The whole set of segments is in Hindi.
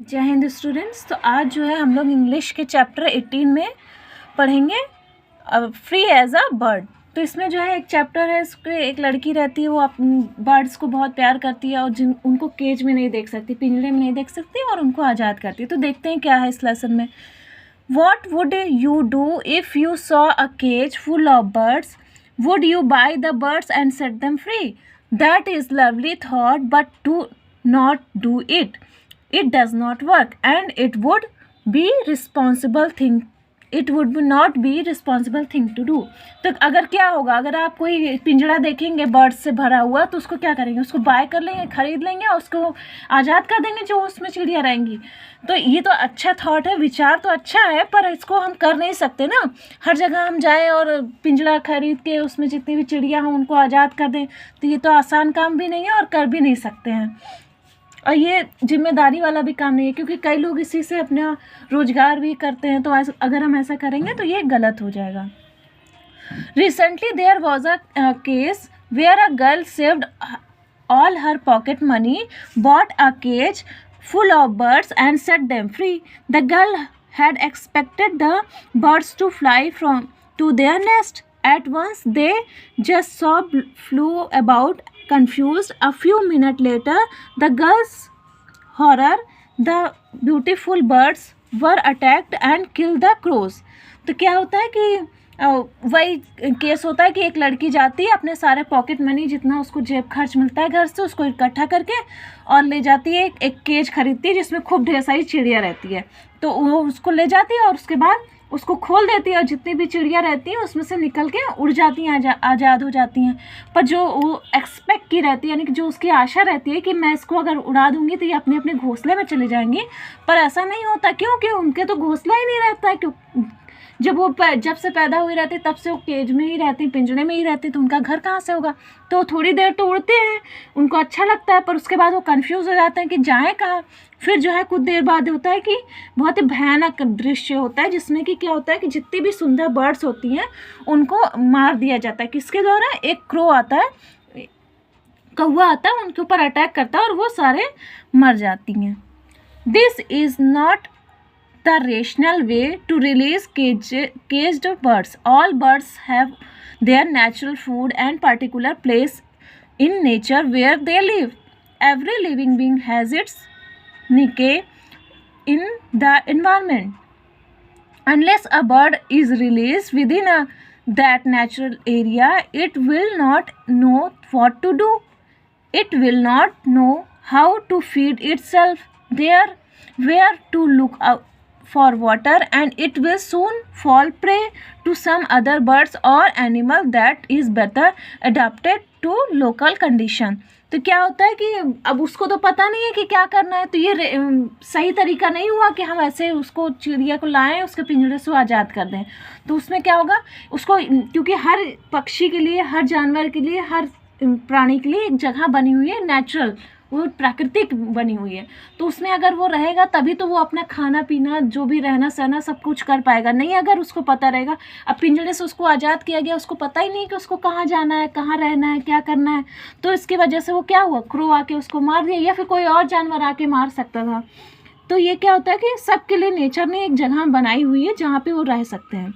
जय हिंद स्टूडेंट्स। तो आज जो है हम लोग इंग्लिश के चैप्टर 18 में पढ़ेंगे फ्री एज अ बर्ड। तो इसमें जो है एक चैप्टर है, इसके एक लड़की रहती है, वो बर्ड्स को बहुत प्यार करती है और उनको केज में नहीं देख सकती, पिंजरे में नहीं देख सकती और उनको आज़ाद करती है। तो देखते हैं क्या है इस लेसन में। What would you do if you saw a cage full of birds? Would you buy the birds and set them free? That is lovely thought, but do not do it. It does not work, and it would be responsible thing. It would not be responsible thing to do. तो अगर क्या होगा, अगर आप कोई पिंजरा देखेंगे बर्ड्स से भरा हुआ, तो उसको क्या करेंगे, उसको बाय कर लेंगे, खरीद लेंगे और उसको आज़ाद कर देंगे जो उसमें चिड़िया रहेंगी। तो ये तो अच्छा थॉट है, विचार तो अच्छा है, पर इसको हम कर नहीं सकते ना। हर जगह हम जाएं और पिंजरा खरीद के उसमें जितनी भी चिड़िया हों उनको आज़ाद कर दें, तो ये तो आसान काम भी नहीं है और कर भी नहीं सकते हैं। और ये जिम्मेदारी वाला भी काम नहीं है, क्योंकि कई लोग इसी से अपना रोजगार भी करते हैं। तो अगर हम ऐसा करेंगे तो ये गलत हो जाएगा। Recently there was a case where a girl saved all her pocket money, bought a cage full of birds and set them free. The girl had expected the birds to fly to their nest. At once they just flew about confused. A few minutes later, the girl's horror, the beautiful birds were attacked and killed the crows. तो क्या होता है कि वही केस होता है कि एक लड़की जाती है, अपने सारे पॉकेट मनी जितना उसको जेब खर्च मिलता है घर से, उसको इकट्ठा करके और ले जाती है, एक केज खरीदती है जिसमें खूब ढेर सारी चिड़िया रहती है। तो वो उसको ले जाती है और उसके बाद उसको खोल देती है और जितनी भी चिड़िया रहती हैं उसमें से निकल के उड़ जाती हैं, आज़ाद हो जाती हैं। पर जो वो एक्सपेक्ट की रहती है, यानी कि जो उसकी आशा रहती है कि मैं इसको अगर उड़ा दूंगी तो ये अपने अपने घोंसले में चले जाएंगी, पर ऐसा नहीं होता। क्योंकि उनके तो घोंसला ही नहीं रहता है। क्यों, जब से पैदा हुई रहती तब से वो केज में ही रहती, पिंजरे में ही रहती, तो उनका घर कहाँ से होगा। तो थोड़ी देर तो उड़ते हैं, उनको अच्छा लगता है, पर उसके बाद वो कंफ्यूज हो जाते हैं कि जाएं कहाँ। फिर जो है कुछ देर बाद होता है कि बहुत ही भयानक दृश्य होता है, जिसमें कि क्या होता है कि जितनी भी सुंदर बर्ड्स होती हैं उनको मार दिया जाता है। किसके द्वारा? एक क्रो आता है, कौवा आता है, उनके ऊपर अटैक करता है और वो सारे मर जाती हैं। This is not the rational way to release caged birds. All birds have their natural food and particular place in nature where they live. Every living being has its niche in the environment. Unless a bird is released within that natural area, it will not know what to do. It will not know how to feed itself, where to look out for water, and it will soon fall prey to some other birds or animal that is better adapted to local condition. तो क्या होता है कि अब उसको तो पता नहीं है कि क्या करना है, तो ये सही तरीका नहीं हुआ कि हम ऐसे उसको चिड़िया को लाएं, उसके पिंजरे से आज़ाद कर दें। तो उसमें क्या होगा, उसको, क्योंकि हर पक्षी के लिए, हर जानवर के लिए, हर प्राणी के लिए एक जगह बनी हुई है, नेचुरल, वो प्राकृतिक बनी हुई है। तो उसमें अगर वो रहेगा तभी तो वो अपना खाना पीना, जो भी रहना सहना सब कुछ कर पाएगा। नहीं अगर उसको पता रहेगा, अब पिंजरे से उसको आज़ाद किया गया, उसको पता ही नहीं कि उसको कहाँ जाना है, कहाँ रहना है, क्या करना है, तो इसकी वजह से वो क्या हुआ, क्रो आके उसको मार दिया, या फिर कोई और जानवर आके मार सकता था। तो ये क्या होता है कि सबके लिए नेचर ने एक जगह बनाई हुई है जहाँ पे वो रह सकते हैं।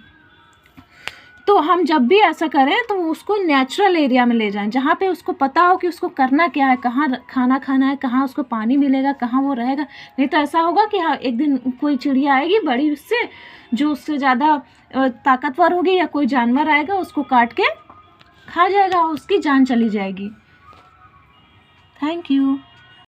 तो हम जब भी ऐसा करें तो उसको नेचुरल एरिया में ले जाएं, जहाँ पे उसको पता हो कि उसको करना क्या है, कहाँ खाना खाना है, कहाँ उसको पानी मिलेगा, कहाँ वो रहेगा। नहीं तो ऐसा होगा कि हाँ, एक दिन कोई चिड़िया आएगी बड़ी, उससे जो उससे ज़्यादा ताकतवर होगी, या कोई जानवर आएगा उसको काट के खा जाएगा, उसकी जान चली जाएगी। Thank you.